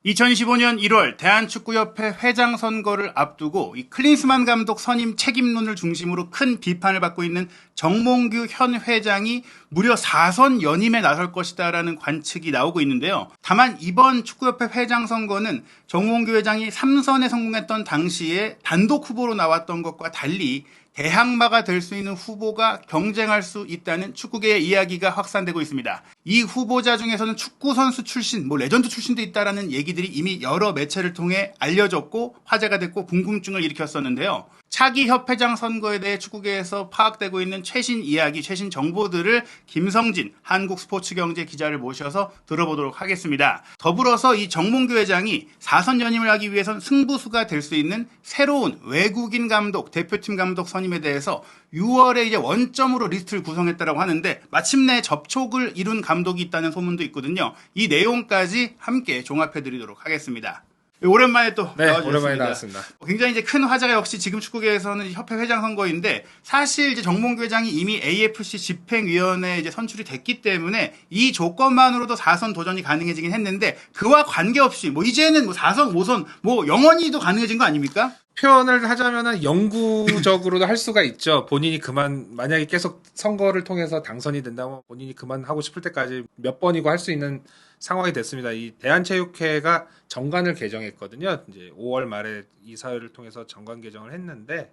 2025년 1월 대한축구협회 회장 선거를 앞두고 이 클린스만 감독 선임 책임론을 중심으로 큰 비판을 받고 있는 정몽규 현 회장이 무려 4선 연임에 나설 것이다라는 관측이 나오고 있는데요. 다만 이번 축구협회 회장 선거는 정몽규 회장이 3선에 성공했던 당시에 단독 후보로 나왔던 것과 달리 대항마가 될 수 있는 후보가 경쟁할 수 있다는 축구계의 이야기가 확산되고 있습니다. 이 후보자 중에서는 축구 선수 출신, 레전드 출신도 있다라는 얘기들이 이미 여러 매체를 통해 알려졌고 화제가 됐고 궁금증을 일으켰었는데요. 차기 협회장 선거에 대해 축구계에서 파악되고 있는 최신 이야기, 최신 정보들을 김성진 한국스포츠경제 기자를 모셔서 들어보도록 하겠습니다. 더불어서 이 정몽규 회장이 4선 연임을 하기 위해선 승부수가 될 수 있는 새로운 외국인 감독, 대표팀 감독 선임에 대해서 6월에 이제 원점으로 리스트를 구성했다라고 하는데 마침내 접촉을 이룬 감독이 있다는 소문도 있거든요. 이 내용까지 함께 종합해드리도록 하겠습니다. 오랜만에 또 나와주셨습니다. 오랜만에 나왔습니다. 굉장히 이제 큰 화제가 역시 지금 축구계에서는 협회 회장 선거인데 사실 이제 정몽규 회장이 이미 AFC 집행위원회에 이제 선출이 됐기 때문에 이 조건만으로도 4선 도전이 가능해지긴 했는데 그와 관계없이 이제는 4선, 5선 영원히도 가능해진 거 아닙니까? 표현을 하자면은 영구적으로도 할 수가 있죠. 본인이 만약에 계속 선거를 통해서 당선이 된다면 본인이 그만하고 싶을 때까지 몇 번이고 할 수 있는 상황이 됐습니다. 이 대한체육회가 정관을 개정했거든요. 이제 5월 말에 이사회를 통해서 정관 개정을 했는데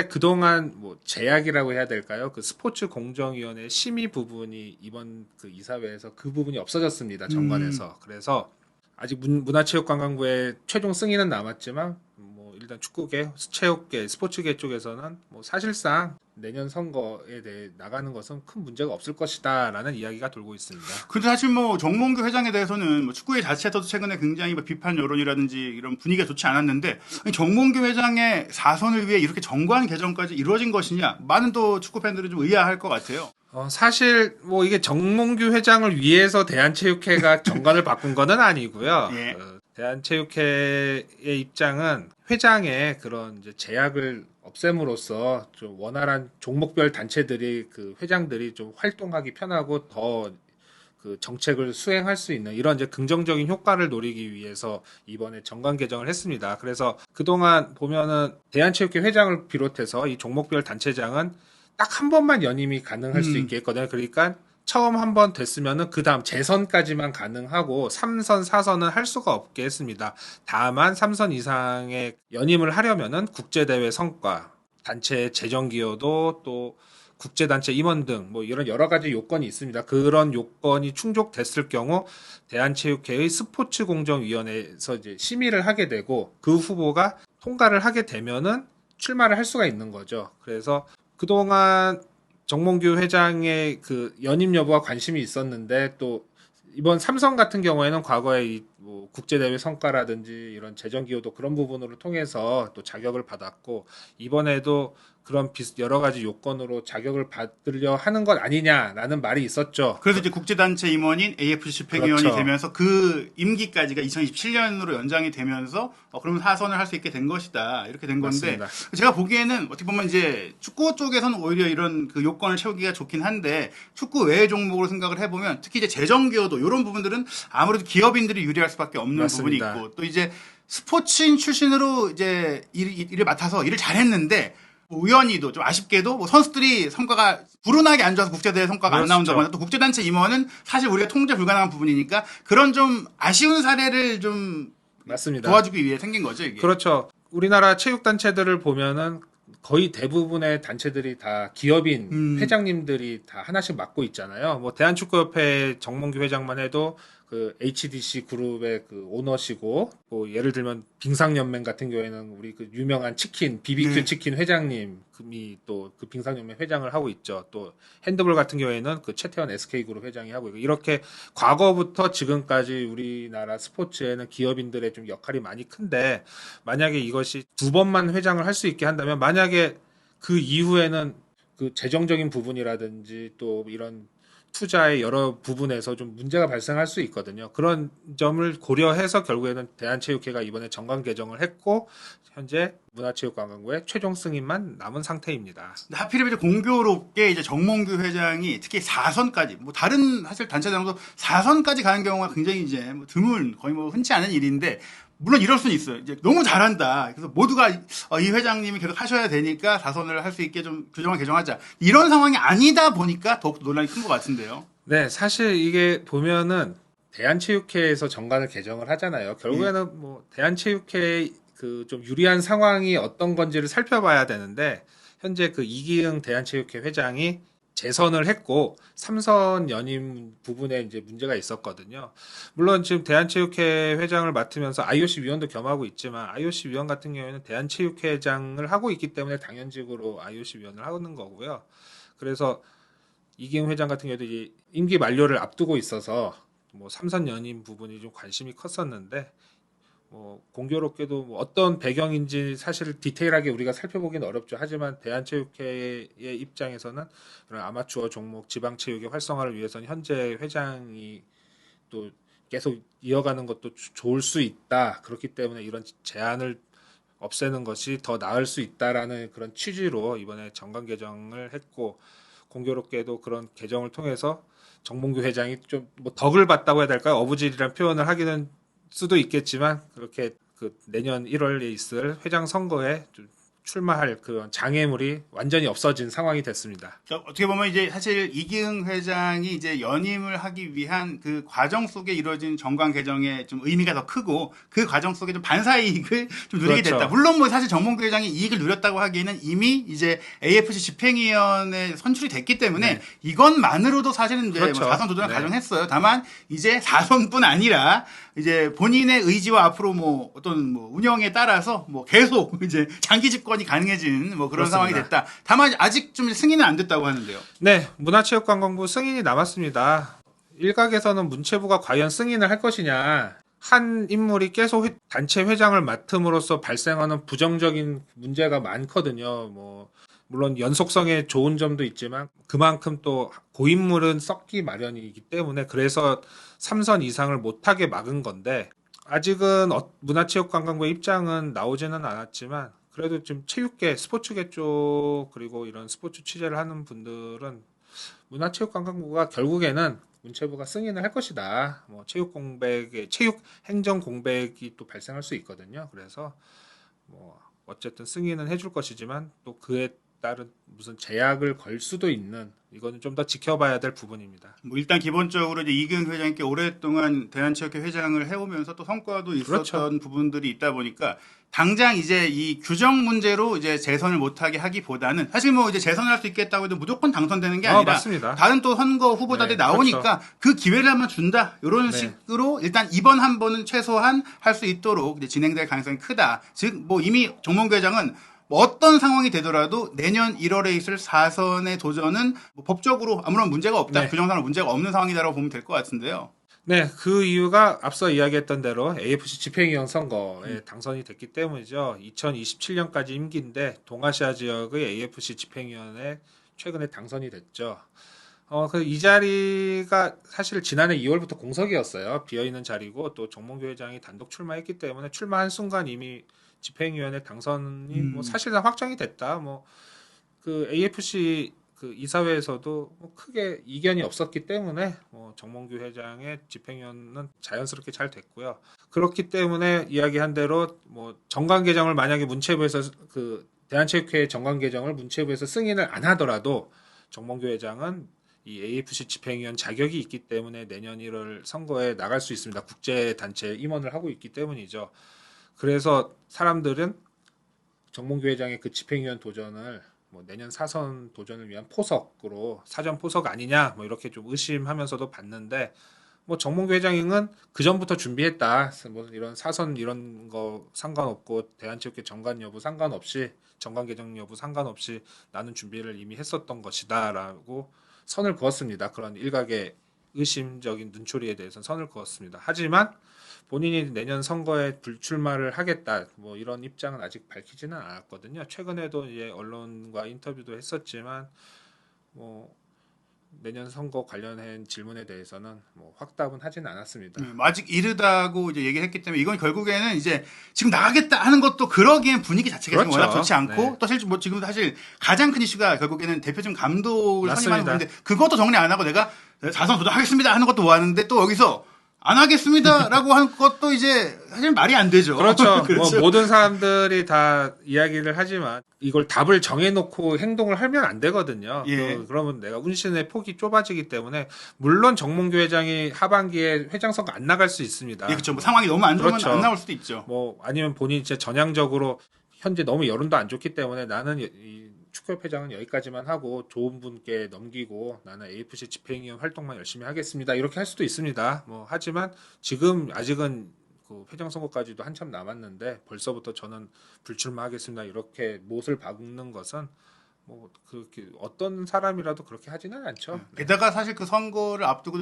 그동안 제약이라고 해야 될까요? 그 스포츠 공정위원회 심의 부분이 이번 그 이사회에서 그 부분이 없어졌습니다. 정관에서. 그래서 아직 문화체육관광부의 최종 승인은 남았지만 일단 축구계, 체육계, 스포츠계 쪽에서는 사실상 내년 선거에 대해 나가는 것은 큰 문제가 없을 것이다라는 이야기가 돌고 있습니다. 근데 사실 정몽규 회장에 대해서는 축구계 자체에서도 최근에 굉장히 비판 여론이라든지 이런 분위기가 좋지 않았는데 정몽규 회장의 4선을 위해 이렇게 정관 개정까지 이루어진 것이냐 많은 또 축구 팬들은 좀 의아할 것 같아요. 사실 이게 정몽규 회장을 위해서 대한체육회가 정관을 바꾼 거는 아니고요. 예. 대한체육회의 입장은 회장의 그런 이제 제약을 없앰으로써 좀 원활한 종목별 단체들이 그 회장들이 좀 활동하기 편하고 더 그 정책을 수행할 수 있는 이런 이제 긍정적인 효과를 노리기 위해서 이번에 정관 개정을 했습니다. 그래서 그동안 보면은 대한체육회 회장을 비롯해서 이 종목별 단체장은 딱 한 번만 연임이 가능할 수 있게 했거든요. 그러니까 처음 한 번 됐으면은 그 다음 재선까지만 가능하고 3선, 4선은 할 수가 없게 했습니다. 다만 3선 이상의 연임을 하려면은 국제대회 성과, 단체 재정 기여도 또 국제단체 임원 등 이런 여러 가지 요건이 있습니다. 그런 요건이 충족됐을 경우 대한체육회의 스포츠공정위원회에서 이제 심의를 하게 되고 그 후보가 통과를 하게 되면은 출마를 할 수가 있는 거죠. 그래서 그동안 정몽규 회장의 그 연임 여부와 관심이 있었는데 또 이번 삼성 같은 경우에는 과거에 국제대회 성과라든지 이런 재정 기여도 그런 부분으로 통해서 또 자격을 받았고 이번에도 그런 여러 가지 요건으로 자격을 받으려 하는 것 아니냐라는 말이 있었죠. 그래서 이제 국제단체 임원인 AFC 집행위원이 그렇죠. 되면서 그 임기까지가 2027년으로 연장이 되면서 그러면 4선을 할 수 있게 된 것이다. 이렇게 된 건데 맞습니다. 제가 보기에는 어떻게 보면 이제 축구 쪽에서는 오히려 이런 그 요건을 채우기가 좋긴 한데 축구 외의 종목으로 생각을 해보면 특히 이제 재정 기여도 이런 부분들은 아무래도 기업인들이 유리할 수밖에 없는 맞습니다. 부분이 있고 또 이제 스포츠인 출신으로 이제 일을 맡아서 일을 잘했는데 우연히도 좀 아쉽게도 선수들이 성과가 불운하게 안 좋아서 국제대회 성과가 안 나온다거나 또 국제단체 임원은 사실 우리가 통제 불가능한 부분이니까 그런 좀 아쉬운 사례를 좀 맞습니다. 도와주기 위해 생긴 거죠, 이게. 그렇죠. 우리나라 체육단체들을 보면은 거의 대부분의 단체들이 다 기업인 회장님들이 다 하나씩 맡고 있잖아요. 대한축구협회 정몽규 회장만 해도 그 HDC 그룹의 그 오너시고, 예를 들면 빙상연맹 같은 경우에는 우리 그 유명한 치킨, BBQ 치킨 회장님이 또 그 빙상연맹 회장을 하고 있죠. 또 핸드볼 같은 경우에는 그 최태원 SK그룹 회장이 하고 있고, 이렇게 과거부터 지금까지 우리나라 스포츠에는 기업인들의 좀 역할이 많이 큰데, 만약에 이것이 2번만 회장을 할 수 있게 한다면, 만약에 그 이후에는 그 재정적인 부분이라든지 또 이런 투자의 여러 부분에서 좀 문제가 발생할 수 있거든요. 그런 점을 고려해서 결국에는 대한체육회가 이번에 정관 개정을 했고 현재 문화체육관광부의 최종 승인만 남은 상태입니다. 근데 하필이면 이제 공교롭게 이제 정몽규 회장이 특히 4선까지 뭐 다른 사실 단체장도 4선까지 가는 경우가 굉장히 이제 뭐 드문 거의 뭐 흔치 않은 일인데 물론 이럴 수는 있어요. 이제 너무 잘한다. 그래서 모두가 이 회장님이 계속 하셔야 되니까 4선을 할 수 있게 좀 규정을 개정하자. 이런 상황이 아니다 보니까 더욱 논란이 큰 것 같은데요. 네, 사실 이게 보면은 대한체육회에서 정관을 개정을 하잖아요. 결국에는 뭐 대한체육회의 그 좀 유리한 상황이 어떤 건지를 살펴봐야 되는데 현재 그 이기흥 대한체육회 회장이 재선을 했고 3선 연임 부분에 이제 문제가 있었거든요. 물론 지금 대한체육회 회장을 맡으면서 IOC 위원도 겸하고 있지만 IOC 위원 같은 경우에는 대한체육회장을 하고 있기 때문에 당연직으로 IOC 위원을 하는 거고요. 그래서 이기흥 회장 같은 경우도 이제 임기 만료를 앞두고 있어서 뭐 3선 연임 부분이 좀 관심이 컸었는데 뭐 공교롭게도 뭐 어떤 배경인지 사실 디테일하게 우리가 살펴보기는 어렵죠. 하지만 대한체육회의 입장에서는 그런 아마추어 종목 지방체육의 활성화를 위해서는 현재 회장이 또 계속 이어가는 것도 좋을 수 있다. 그렇기 때문에 이런 제한을 없애는 것이 더 나을 수 있다라는 그런 취지로 이번에 정관 개정을 했고 공교롭게도 그런 개정을 통해서 정몽규 회장이 좀 뭐 덕을 봤다고 해야 될까요? 어부질이라는 표현을 하기는 수도 있겠지만 그렇게 그 내년 1월에 있을 회장 선거에 좀 출마할 그런 장애물이 완전히 없어진 상황이 됐습니다. 그러니까 어떻게 보면 이제 사실 이기흥 회장이 이제 연임을 하기 위한 그 과정 속에 이루어진 정관 개정의 좀 의미가 더 크고 그 과정 속에 좀 반사이익을 좀 누리게 그렇죠. 됐다. 물론 뭐 사실 정몽규 회장이 이익을 누렸다고 하기에는 이미 이제 AFC 집행위원회 선출이 됐기 때문에 네. 이것만으로도 사실은 이제 그렇죠. 뭐 4선 도전을 네. 가정했어요. 다만 이제 4선뿐 아니라 이제 본인의 의지와 앞으로 뭐 어떤 뭐 운영에 따라서 뭐 계속 이제 장기 집권이 가능해진 뭐 그런 그렇습니다. 상황이 됐다. 다만 아직 좀 승인은 안 됐다고 하는데요. 네, 문화체육관광부 승인이 남았습니다. 일각에서는 문체부가 과연 승인을 할 것이냐, 한 인물이 계속 단체 회장을 맡음으로써 발생하는 부정적인 문제가 많거든요. 뭐 물론 연속성에 좋은 점도 있지만 그만큼 또 고인물은 썩기 마련이기 때문에 그래서 3선 이상을 못하게 막은 건데 아직은 문화체육관광부의 입장은 나오지는 않았지만 그래도 지금 체육계, 스포츠계 쪽 그리고 이런 스포츠 취재를 하는 분들은 문화체육관광부가 결국에는 문체부가 승인을 할 것이다. 뭐 체육 공백에 체육 행정 공백이 또 발생할 수 있거든요. 그래서 뭐 어쨌든 승인은 해줄 것이지만 또 그에 따른 무슨 제약을 걸 수도 있는 이거는 좀 더 지켜봐야 될 부분입니다. 뭐 일단 기본적으로 이제 이근 회장님께 오랫동안 대한체육회 회장을 해오면서 또 성과도 있었던 그렇죠. 부분들이 있다 보니까 당장 이제 이 규정 문제로 이제 재선을 못하게 하기보다는 사실 뭐 이제 재선을 할 수 있겠다고 해도 무조건 당선되는 게 아니라 맞습니다. 다른 또 선거 후보자들이 네, 나오니까 그 기회를 한번 준다 이런 네. 식으로 일단 이번 한 번은 최소한 할 수 있도록 이제 진행될 가능성이 크다. 즉 뭐 이미 정몽규 회장은 뭐 어떤 상황이 되더라도 내년 1월에 있을 4선의 도전은 뭐 법적으로 아무런 문제가 없다. 네. 규정상으로 문제가 없는 상황이다라고 보면 될 것 같은데요. 네, 그 이유가 앞서 이야기했던 대로 AFC 집행위원 선거에 당선이 됐기 때문이죠. 2027년까지 임기인데 동아시아 지역의 AFC 집행위원회 최근에 당선이 됐죠. 이 자리가 사실 지난해 2월부터 공석이었어요. 비어있는 자리고 또 정몽규 회장이 단독 출마했기 때문에 출마한 순간 이미 집행위원회 당선이 뭐 사실상 확정이 됐다. 뭐 그 AFC 그 이사회에서도 뭐 크게 이견이 없었기 때문에 정몽규 회장의 집행위원은 자연스럽게 잘 됐고요. 그렇기 때문에 이야기한 대로 뭐 정관 개정을 만약에 문체부에서 그 대한체육회 정관 개정을 문체부에서 승인을 안 하더라도 정몽규 회장은 이 AFC 집행위원 자격이 있기 때문에 내년 1월 선거에 나갈 수 있습니다. 국제 단체 임원을 하고 있기 때문이죠. 그래서 사람들은 정몽규 회장의 그 집행위원 도전을 뭐 내년 4선 도전을 위한 포석으로 사전 포석 아니냐 뭐 이렇게 좀 의심하면서도 봤는데 뭐 정몽규 회장은 그 전부터 준비했다. 뭐 이런 4선 이런 거 상관없고 대한체육회 정관 여부 상관없이 정관 개정 여부 상관없이 나는 준비를 이미 했었던 것이다라고 선을 그었습니다. 그런 일각의 의심적인 눈초리에 대해서는 선을 그었습니다. 하지만 본인이 내년 선거에 불출마를 하겠다 뭐 이런 입장은 아직 밝히지는 않았거든요. 최근에도 이제 언론과 인터뷰도 했었지만 뭐 내년 선거 관련한 질문에 대해서는 뭐 확답은 하진 않았습니다. 아직 이르다고 이제 얘기를 했기 때문에 이건 결국에는 이제 지금 나가겠다 하는 것도 그러기엔 분위기 자체가 지금 그렇죠. 워낙 좋지 않고 네. 또 실제 뭐 지금 사실 가장 큰 이슈가 결국에는 대표팀 감독을 맞습니다. 선임하는 건데 그것도 정리 안 하고 내가 4선 도전하겠습니다 하는 것도 뭐하는데 또 여기서 안 하겠습니다라고 하는 것도 이제 사실 말이 안 되죠. 그렇죠. 그렇죠. 뭐 모든 사람들이 다 이야기를 하지만 이걸 답을 정해놓고 행동을 하면 안 되거든요. 예. 그러면 내가 운신의 폭이 좁아지기 때문에 물론 정몽규 회장이 하반기에 회장 선거 안 나갈 수 있습니다. 예, 그렇죠. 뭐 상황이 너무 안 좋으면 그렇죠. 안 나올 수도 있죠. 뭐 아니면 본인이 진짜 전향적으로 현재 너무 여론도 안 좋기 때문에 나는 이 축구협회장은 여기까지만 하고 좋은 분께 넘기고 나는 AFC 집행위원 활동만 열심히 하겠습니다. 이렇게 할 수도 있습니다. 뭐 하지만 지금 아직은 그 회장 선거까지도 한참 남았는데 벌써부터 저는 불출마하겠습니다. 이렇게 못을 박는 것은 뭐 그렇게 어떤 사람이라도 그렇게 하지는 않죠. 게다가 사실 그 선거를 앞두고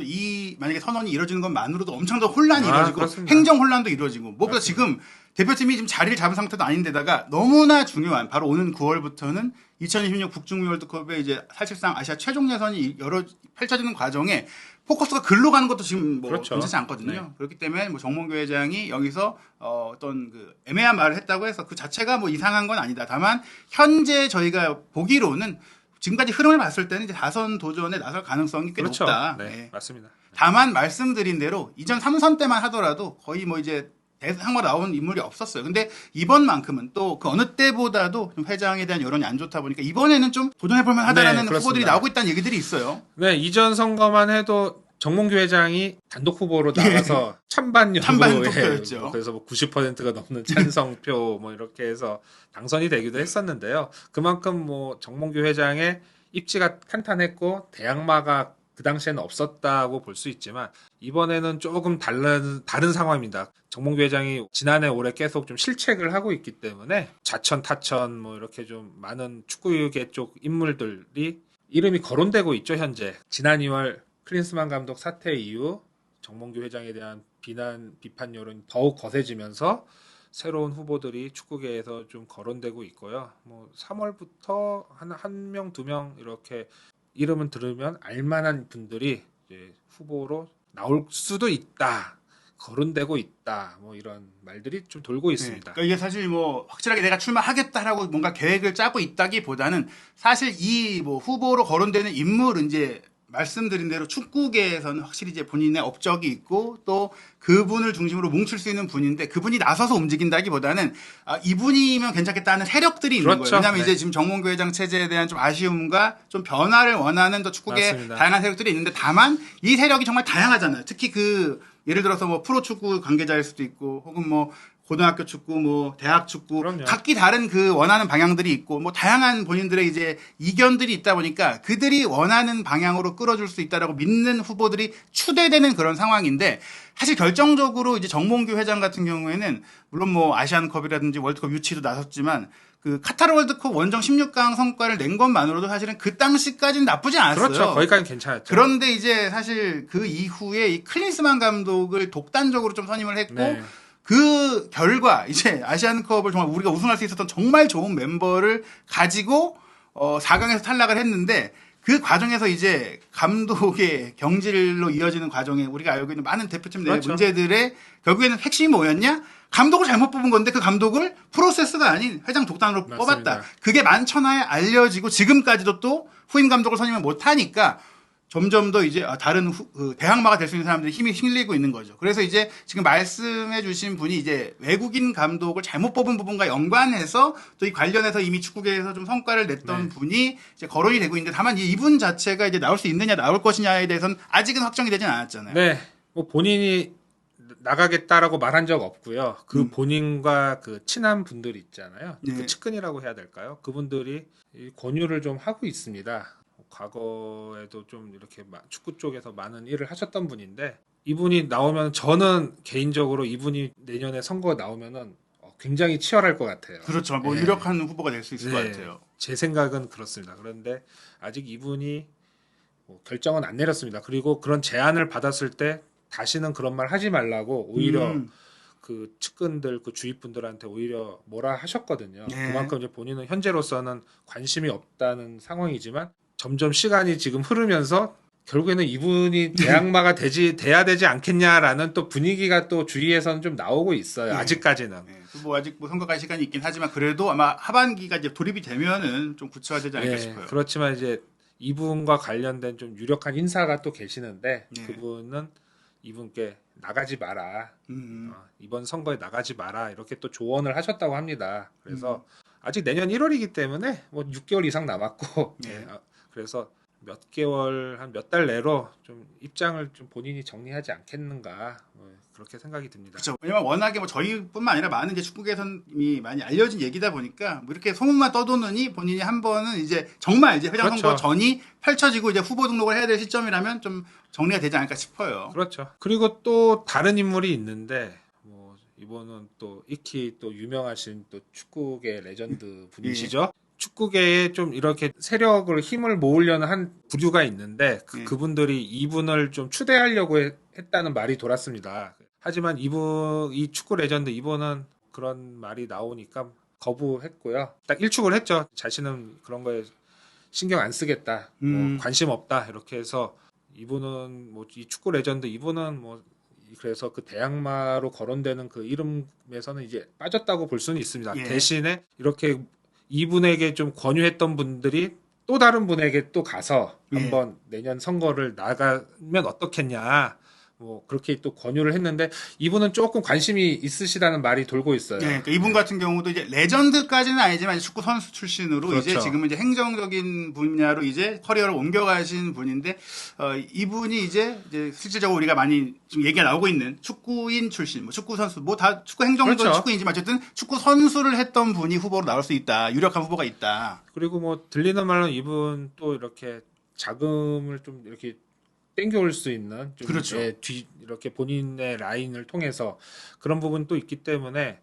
만약에 선언이 이루어지는 것만으로도 엄청난 혼란이 아, 이루어지고 그렇습니다. 행정 혼란도 이루어지고 무엇보다 지금 대표팀이 지금 자리를 잡은 상태도 아닌데다가 너무나 중요한 바로 오는 9월부터는 2026 북중미 월드컵에 이제 사실상 아시아 최종 예선이 펼쳐지는 과정에 포커스가 글로 가는 것도 지금 뭐 그렇죠. 괜찮지 않거든요. 네. 그렇기 때문에 뭐 정몽규 회장이 여기서 어떤 그 애매한 말을 했다고 해서 그 자체가 뭐 이상한 건 아니다. 다만 현재 저희가 보기로는 지금까지 흐름을 봤을 때는 이제 4선 도전에 나설 가능성이 꽤 그렇죠. 높다. 네, 네. 맞습니다. 다만 말씀드린 대로 이전 3선 때만 하더라도 거의 뭐 이제 대상으로 나온 인물이 없었어요. 근데 이번만큼은 또 그 어느 때보다도 좀 회장에 대한 여론이 안 좋다 보니까 이번에는 좀 도전해볼만 하다라는 네, 그렇습니다. 후보들이 나오고 있다는 얘기들이 있어요. 네, 이전 선거만 해도 정몽규 회장이 단독 후보로 나가서 찬반 투표였죠. 뭐 그래서 뭐 90%가 넘는 찬성표 뭐 이렇게 해서 당선이 되기도 했었는데요. 그만큼 뭐 정몽규 회장의 입지가 탄탄했고 대항마가 그 당시에는 없었다고 볼 수 있지만 이번에는 조금 다른 상황입니다. 정몽규 회장이 지난해 올해 계속 좀 실책을 하고 있기 때문에 좌천 타천 뭐 이렇게 좀 많은 축구계 쪽 인물들이 이름이 거론되고 있죠. 현재 지난 2월 클린스만 감독 사퇴 이후 정몽규 회장에 대한 비판 여론이 더욱 거세지면서 새로운 후보들이 축구계에서 좀 거론되고 있고요. 뭐 3월부터 한 명, 두 명 이렇게 이름을 들으면 알만한 분들이 이제 후보로 나올 수도 있다. 거론되고 있다. 뭐 이런 말들이 좀 돌고 있습니다. 그러니까 이게 사실 뭐 확실하게 내가 출마하겠다라고 뭔가 계획을 짜고 있다기보다는 사실 이 뭐 후보로 거론되는 인물은 이제 말씀드린 대로 축구계에서는 확실히 이제 본인의 업적이 있고 또 그분을 중심으로 뭉칠 수 있는 분인데 그분이 나서서 움직인다기보다는 이분이면 괜찮겠다는 세력들이 있는 그렇죠. 거예요. 왜냐하면 네. 이제 지금 정몽규 회장 체제에 대한 좀 아쉬움과 좀 변화를 원하는 또 축구계 맞습니다. 다양한 세력들이 있는데 다만 이 세력이 정말 다양하잖아요. 특히 그 예를 들어서 뭐 프로축구 관계자일 수도 있고 혹은 뭐 고등학교 축구, 뭐 대학 축구, 그럼요. 각기 다른 그 원하는 방향들이 있고 뭐 다양한 본인들의 이제 이견들이 있다 보니까 그들이 원하는 방향으로 끌어줄 수 있다라고 믿는 후보들이 추대되는 그런 상황인데 사실 결정적으로 이제 정몽규 회장 같은 경우에는 물론 뭐 아시안컵이라든지 월드컵 유치도 나섰지만 그 카타르 월드컵 원정 16강 성과를 낸 것만으로도 사실은 그 당시까지는 나쁘지 않았어요. 그렇죠. 거기까지는 괜찮았죠. 그런데 이제 사실 그 이후에 이 클린스만 감독을 독단적으로 좀 선임을 했고 네. 그 결과 이제 아시안컵을 정말 우리가 우승할 수 있었던 정말 좋은 멤버를 가지고 4강에서 탈락을 했는데 그 과정에서 이제 감독의 경질로 이어지는 과정에 우리가 알고 있는 많은 대표팀 내 그렇죠. 문제들의 결국에는 핵심이 뭐였냐? 감독을 잘못 뽑은 건데 그 감독을 프로세스가 아닌 회장 독단으로 맞습니다. 뽑았다. 그게 만천하에 알려지고 지금까지도 또 후임 감독을 선임을 못하니까 점점 더 이제 다른 대항마가 될 수 있는 사람들이 힘이 실리고 있는 거죠. 그래서 이제 지금 말씀해 주신 분이 이제 외국인 감독을 잘못 뽑은 부분과 연관해서 또 이 관련해서 이미 축구계에서 좀 성과를 냈던 네. 분이 이제 거론이 되고 있는데 다만 이분 자체가 이제 나올 수 있느냐 나올 것이냐에 대해서는 아직은 확정이 되진 않았잖아요. 네. 뭐 본인이 나가겠다라고 말한 적 없고요. 그 본인과 그 친한 분들이 있잖아요. 네. 그 측근이라고 해야 될까요? 그분들이 이 권유를 좀 하고 있습니다. 과거에도 좀 이렇게 축구 쪽에서 많은 일을 하셨던 분인데 이분이 나오면 저는 개인적으로 이분이 내년에 선거 나오면은 굉장히 치열할 것 같아요. 그렇죠. 뭐 네. 유력한 후보가 될 수 있을 것 같아요. 제 생각은 그렇습니다. 그런데 아직 이분이 뭐 결정은 안 내렸습니다. 그리고 그런 제안을 받았을 때 다시는 그런 말 하지 말라고 오히려 그 측근들, 그 주위 분들한테 오히려 뭐라 하셨거든요. 네. 그만큼 이제 본인은 현재로서는 관심이 없다는 상황이지만 점점 시간이 지금 흐르면서 결국에는 이분이 대항마가 돼야 되지 않겠냐라는 또 분위기가 또 주위에서는 좀 나오고 있어요. 네. 아직까지는. 네. 뭐 아직 뭐 선거까지 시간이 있긴 하지만 그래도 아마 하반기가 이제 돌입이 되면은 좀 구체화되지 않을까 네, 싶어요. 그렇지만 이제 이분과 관련된 좀 유력한 인사가 또 계시는데 네. 그분은 이분께 나가지 마라. 음. 이번 선거에 나가지 마라. 이렇게 또 조언을 하셨다고 합니다. 그래서 아직 내년 1월이기 때문에 뭐 6개월 이상 남았고 네. 그래서 몇 개월 한 몇 달 내로 좀 입장을 좀 본인이 정리하지 않겠는가 그렇게 생각이 듭니다. 그렇죠. 왜냐면 워낙에 뭐 저희뿐만 아니라 많은 이제 축구계에서는 이미 많이 알려진 얘기다 보니까 뭐 이렇게 소문만 떠도느니 본인이 한 번은 이제 정말 이제 회장 선거 그렇죠. 전이 펼쳐지고 이제 후보 등록을 해야 될 시점이라면 좀 정리가 되지 않을까 싶어요. 그렇죠. 그리고 또 다른 인물이 있는데 뭐 이분은 또 익히 또 유명하신 또 축구계 레전드 분이시죠. 축구계에 좀 이렇게 세력을 힘을 모으려는 한 부류가 있는데 그분들이 이분을 좀 추대하려고 했다는 말이 돌았습니다. 하지만 이 축구 레전드 이분은 그런 말이 나오니까 거부했고요. 딱 일축을 했죠. 자신은 그런 거에 신경 안 쓰겠다. 뭐 관심 없다. 이렇게 해서 이분은 뭐 이 축구 레전드 이분은 뭐 그래서 그 대항마로 거론되는 그 이름에서는 이제 빠졌다고 볼 수는 있습니다. 예. 대신에 이렇게 이분에게 좀 권유했던 분들이 또 다른 분에게 또 가서 예. 한번 내년 선거를 나가면 어떻겠냐. 뭐 그렇게 또 권유를 했는데 이분은 조금 관심이 있으시다는 말이 돌고 있어요. 네, 그러니까 이분 같은 경우도 이제 레전드까지는 아니지만 이제 축구 선수 출신으로 그렇죠. 이제 지금은 이제 행정적인 분야로 이제 커리어를 옮겨가신 분인데 이분이 이제 실질적으로 우리가 많이 지금 얘기가 나오고 있는 축구인 출신, 뭐 축구 선수, 뭐 다 축구 행정도 그렇죠. 축구인지만 어쨌든 축구 선수를 했던 분이 후보로 나올 수 있다, 유력한 후보가 있다. 그리고 뭐 들리는 말로는 이분 또 이렇게 자금을 좀 이렇게 땡겨올 수 있는 좀 그렇죠. 이렇게 본인의 라인을 통해서 그런 부분도 있기 때문에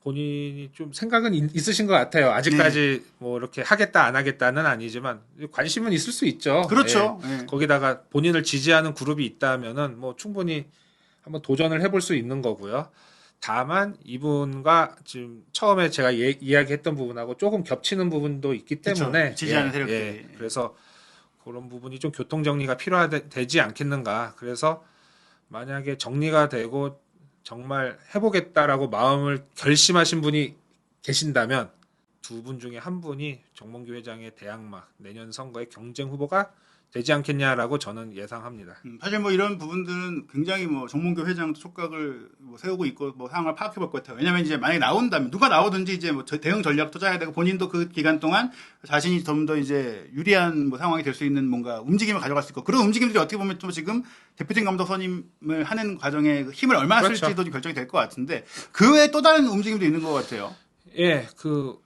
본인이 좀 생각은 있으신 것 같아요. 아직까지 뭐 이렇게 하겠다 안 하겠다는 아니지만 관심은 있을 수 있죠. 그렇죠. 예. 네. 거기다가 본인을 지지하는 그룹이 있다면은 뭐 충분히 한번 도전을 해볼 수 있는 거고요. 다만 이분과 지금 처음에 제가 이야기했던 부분하고 조금 겹치는 부분도 있기 때문에 그렇죠. 지지하는 세력들이. 그래서 그런 부분이 좀 교통 정리가 필요하지 않겠는가. 그래서 만약에 정리가 되고 정말 해보겠다라고 마음을 결심하신 분이 계신다면 두 분 중에 한 분이 정몽규 회장의 대항마 내년 선거의 경쟁 후보가 되지 않겠냐라고 저는 예상합니다. 사실 뭐 이런 부분들은 굉장히 뭐 정몽규 회장도 촉각을 뭐 세우고 있고 뭐 상황을 파악해 볼 것 같아요. 왜냐면 이제 만약에 나온다면 누가 나오든지 이제 뭐 대응 전략 투자해야 되고 본인도 그 기간 동안 자신이 좀 더 이제 유리한 뭐 상황이 될 수 있는 뭔가 움직임을 가져갈 수 있고 그런 움직임들이 어떻게 보면 또 지금 대표팀 감독 선임을 하는 과정에 힘을 얼마나 그렇죠. 쓸지도 좀 결정이 될 것 같은데 그 외에 또 다른 움직임도 있는 것 같아요. 예,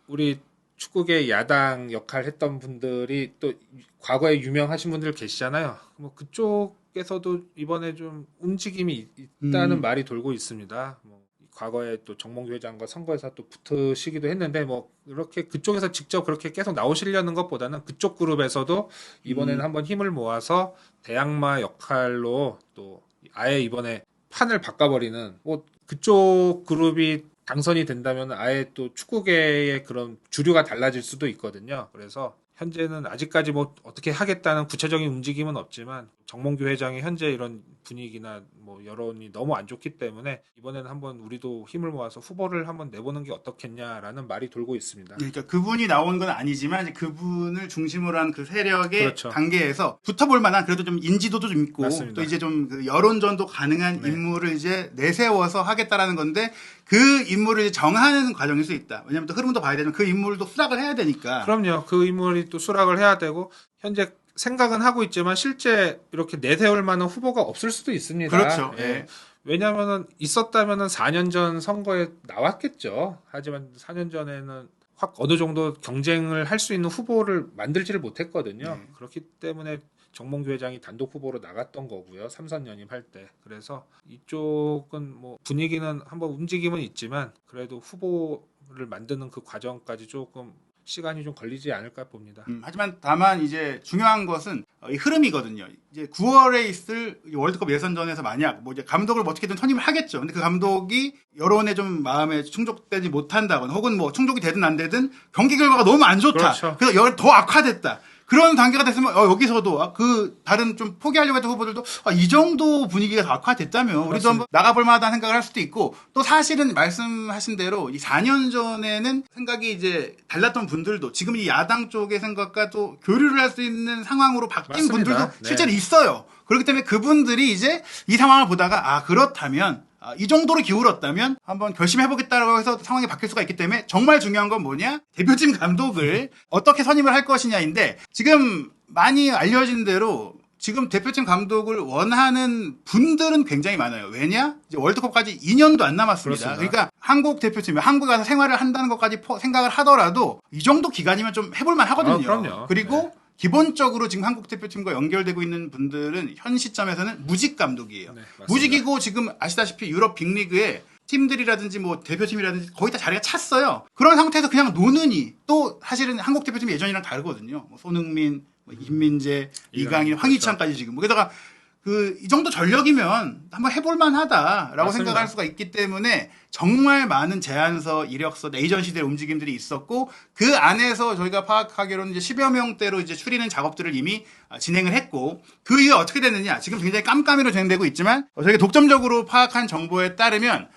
우리 축구계 야당 역할 했던 분들이 또 과거에 유명하신 분들 계시잖아요. 뭐 그쪽에서도 이번에 좀 움직임이 있다는 말이 돌고 있습니다. 뭐 과거에 또 정몽규 회장과 선거에서 또 붙으시기도 했는데 뭐 이렇게 그쪽에서 직접 그렇게 계속 나오시려는 것보다는 그쪽 그룹에서도 이번에는 한번 힘을 모아서 대항마 역할로 또 아예 이번에 판을 바꿔버리는 뭐 그쪽 그룹이 당선이 된다면 아예 또 축구계의 그런 주류가 달라질 수도 있거든요. 그래서 현재는 아직까지 뭐 어떻게 하겠다는 구체적인 움직임은 없지만 정몽규 회장의 현재 이런 분위기나 뭐 여론이 너무 안 좋기 때문에 이번에는 한번 우리도 힘을 모아서 후보를 한번 내보는 게 어떻겠냐라는 말이 돌고 있습니다. 그러니까 그분이 나온 건 아니지만 이제 그분을 중심으로 한 그 세력의 그렇죠. 단계에서 붙어볼 만한 그래도 좀 인지도도 좀 있고 맞습니다. 또 이제 좀 그 여론전도 가능한 네. 인물을 이제 내세워서 하겠다라는 건데 그 인물을 이제 정하는 과정일 수 있다. 왜냐하면 또 흐름도 봐야 되면 그 인물도 수락을 해야 되니까. 그럼요. 그 인물이 또 수락을 해야 되고 현재 생각은 하고 있지만 실제 이렇게 내세울 만한 후보가 없을 수도 있습니다. 그렇죠. 예. 예. 왜냐하면은 있었다면은 4년 전 선거에 나왔겠죠. 하지만 4년 전에는 확 어느 정도 경쟁을 할 수 있는 후보를 만들지를 못했거든요. 그렇기 때문에 정몽규 회장이 단독 후보로 나갔던 거고요. 3선 연임할 때. 그래서 이쪽은 뭐 분위기는 한번 움직임은 있지만 그래도 후보를 만드는 그 과정까지 조금 시간이 좀 걸리지 않을까 봅니다. 하지만 다만 이제 중요한 것은 이 흐름이거든요. 이제 9월에 있을 월드컵 예선전에서 만약 뭐 이제 감독을 뭐 어떻게든 선임을 하겠죠. 근데 그 감독이 여론에 좀 마음에 충족되지 못한다거나 혹은 뭐 충족이 되든 안 되든 경기 결과가 너무 안 좋다. 그렇죠. 그래서 더 악화됐다. 그런 단계가 됐으면 여기서도 그 다른 좀 포기하려고 했던 후보들도 이 정도 분위기가 더 악화됐다면 우리도 맞습니다. 한번 나가볼 만하다는 생각을 할 수도 있고 또 사실은 말씀하신 대로 이 4년 전에는 생각이 이제 달랐던 분들도 지금 이 야당 쪽의 생각과 또 교류를 할 수 있는 상황으로 바뀐 맞습니다. 분들도 네. 실제로 있어요. 그렇기 때문에 그분들이 이제 이 상황을 보다가 그렇다면 이 정도로 기울었다면 한번 결심해보겠다라고 해서 상황이 바뀔 수가 있기 때문에 정말 중요한 건 뭐냐? 대표팀 감독을 어떻게 선임을 할 것이냐인데 지금 많이 알려진 대로 지금 대표팀 감독을 원하는 분들은 굉장히 많아요. 왜냐? 이제 월드컵까지 2년도 안 남았습니다. 그렇습니다. 그러니까 한국 대표팀이 한국에 가서 생활을 한다는 것까지 생각을 하더라도 이 정도 기간이면 좀 해볼만 하거든요. 그럼요. 그리고 기본적으로 지금 한국 대표팀과 연결되고 있는 분들은 현 시점에서는 무직 감독이에요. 네, 맞습니다. 무직이고 지금 아시다시피 유럽 빅리그에 팀들이라든지 뭐 대표팀이라든지 거의 다 자리가 찼어요. 그런 상태에서 그냥 노느니 또 사실은 한국 대표팀이 예전이랑 다르거든요. 뭐 손흥민, 임민재, 이강인, 황희찬까지 지금. 게다가 이 정도 전력이면 한번 해볼만 하다라고 맞습니다. 생각할 수가 있기 때문에 정말 많은 제안서, 이력서, 내이전 시대의 움직임들이 있었고 그 안에서 저희가 파악하기로는 이제 10여 명대로 이제 추리는 작업들을 이미 진행을 했고 그 이후에 어떻게 됐느냐. 지금 굉장히 깜깜이로 진행되고 있지만 저희가 독점적으로 파악한 정보에 따르면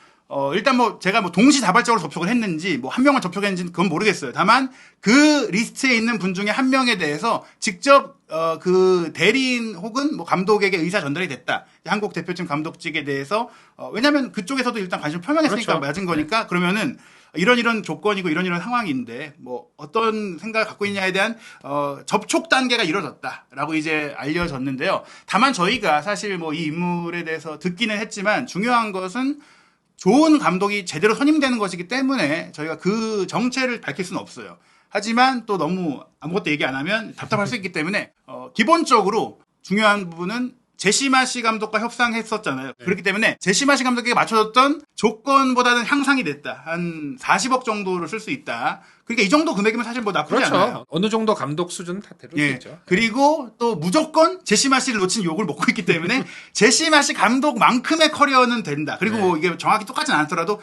일단 제가 동시다발적으로 접촉을 했는지 한 명을 접촉했는지 그건 모르겠어요. 다만 그 리스트에 있는 분 중에 한 명에 대해서 직접 그 대리인 혹은 감독에게 의사 전달이 됐다. 한국 대표팀 감독직에 대해서 왜냐하면 그쪽에서도 일단 관심을 표명했으니까 그렇죠. 맞은 거니까 그러면은 이런 조건이고 이런 상황인데 어떤 생각을 갖고 있냐에 대한 접촉 단계가 이루어졌다라고 이제 알려졌는데요. 다만 저희가 사실 이 인물에 대해서 듣기는 했지만 중요한 것은 좋은 감독이 제대로 선임되는 것이기 때문에 저희가 그 정체를 밝힐 수는 없어요. 하지만 또 너무 아무것도 얘기 안 하면 답답할 수 있기 때문에 기본적으로 중요한 부분은 제시마시 감독과 협상했었잖아요. 그렇기 때문에 제시마시 감독에게 맞춰줬던 조건보다는 향상이 됐다. 한 40억 정도를 쓸 수 있다. 그러니까 이 정도 금액이면 사실 나쁘지 그렇죠. 않아요. 어느 정도 감독 수준은 다 다룰 수 예. 있죠. 그리고 또 무조건 제시마시를 놓친 욕을 먹고 있기 때문에 제시마시 감독만큼의 커리어는 된다. 그리고 이게 정확히 똑같진 않더라도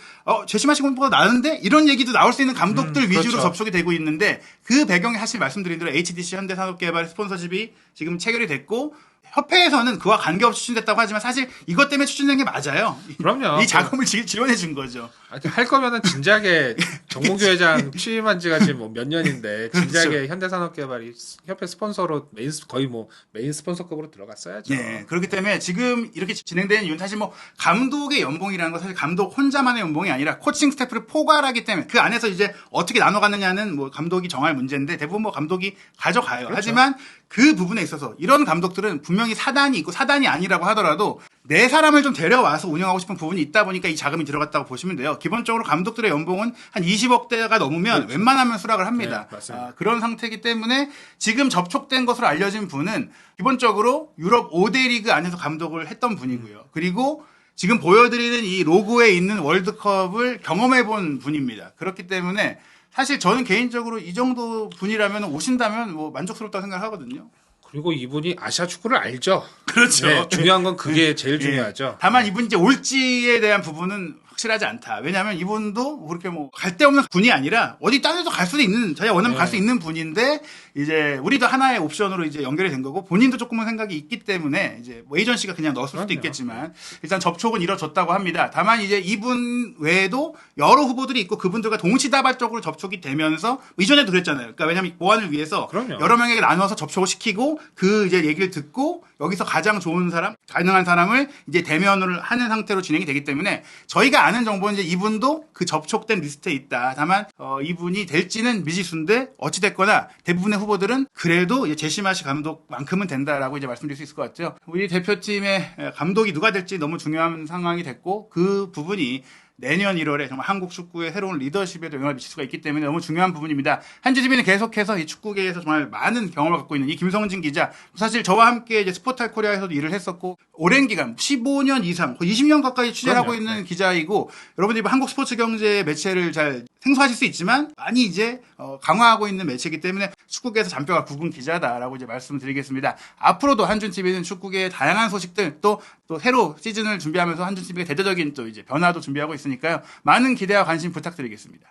제시마시 감독보다 나은데 이런 얘기도 나올 수 있는 감독들 위주로 그렇죠. 접촉이 되고 있는데 그 배경에 사실 말씀드린 대로 HDC 현대산업개발 스폰서십이 지금 체결이 됐고 협회에서는 그와 관계없이 추진됐다고 하지만 사실 이것 때문에 추진된 게 맞아요. 그럼요. 이 자금을 지원해 준 거죠. 할 거면은 진작에 정몽규 회장 취임한 지가 지금 몇 년인데 진작에 그렇죠. 현대산업개발이 협회 스폰서로 거의 메인 스폰서급으로 들어갔어야죠. 네, 그렇기 때문에 지금 이렇게 진행되는 이유는 사실 감독의 연봉이라는 건 사실 감독 혼자만의 연봉이 아니라 코칭 스태프를 포괄하기 때문에 그 안에서 이제 어떻게 나눠가느냐는 감독이 정할 문제인데 대부분 감독이 가져가요. 그렇죠. 하지만 그 부분에 있어서 이런 감독들은 분명히 사단이 있고 사단이 아니라고 하더라도 내 사람을 좀 데려와서 운영하고 싶은 부분이 있다 보니까 이 자금이 들어갔다고 보시면 돼요. 기본적으로 감독들의 연봉은 한 20억대가 넘으면 그렇죠. 웬만하면 수락을 합니다. 네, 맞습니다. 그런 상태이기 때문에 지금 접촉된 것으로 알려진 분은 기본적으로 유럽 5대 리그 안에서 감독을 했던 분이고요. 그리고 지금 보여드리는 이 로고에 있는 월드컵을 경험해본 분입니다. 그렇기 때문에 사실 저는 개인적으로 이 정도 분이라면 오신다면 만족스럽다고 생각하거든요. 그리고 이분이 아시아 축구를 알죠. 그렇죠. 네, 중요한 건 그게 제일 중요하죠. 다만 이분이 이제 올지에 대한 부분은 확실하지 않다. 왜냐하면 이분도 그렇게 갈 데 없는 분이 아니라 어디 딴 데도 갈 수도 있는, 자기가 원하면 갈 수 있는 분인데 이제 우리도 하나의 옵션으로 이제 연결이 된 거고 본인도 조금은 생각이 있기 때문에 이제 에이전시가 그냥 넣었을 수도 있겠지만 일단 접촉은 이뤄졌다고 합니다. 다만 이제 이분 외에도 여러 후보들이 있고 그분들과 동시다발적으로 접촉이 되면서 이전에도 그랬잖아요. 그러니까 왜냐하면 보완을 위해서 그럼요. 여러 명에게 나눠서 접촉을 시키고 그 이제 얘기를 듣고 여기서 가장 좋은 사람, 가능한 사람을 이제 대면을 하는 상태로 진행이 되기 때문에 저희가 아는 정보는 이제 이분도 그 접촉된 리스트에 있다. 다만 이분이 될지는 미지수인데 어찌 됐거나 대부분의 후보들은 그래도 이제 제시마시 감독만큼은 된다라고 이제 말씀드릴 수 있을 것 같죠. 우리 대표팀의 감독이 누가 될지 너무 중요한 상황이 됐고 그 부분이 내년 1월에 정말 한국 축구의 새로운 리더십에도 영향을 미칠 수가 있기 때문에 너무 중요한 부분입니다. 한주집이는 계속해서 이 축구계에서 정말 많은 경험을 갖고 있는 이 김성진 기자, 사실 저와 함께 이제 스포탈 코리아에서도 일을 했었고 오랜 기간 15년 이상 거의 20년 가까이 취재를 하고 있는 기자이고 여러분들이 한국 스포츠 경제 매체를 잘 생소하실 수 있지만 많이 이제 강화하고 있는 매체이기 때문에 축구계에서 잔뼈가 굵은 기자다라고 이제 말씀드리겠습니다. 앞으로도 한준TV는 축구계의 다양한 소식들 또 새로 시즌을 준비하면서 한준TV가 대대적인 또 이제 변화도 준비하고 있으니까요. 많은 기대와 관심 부탁드리겠습니다.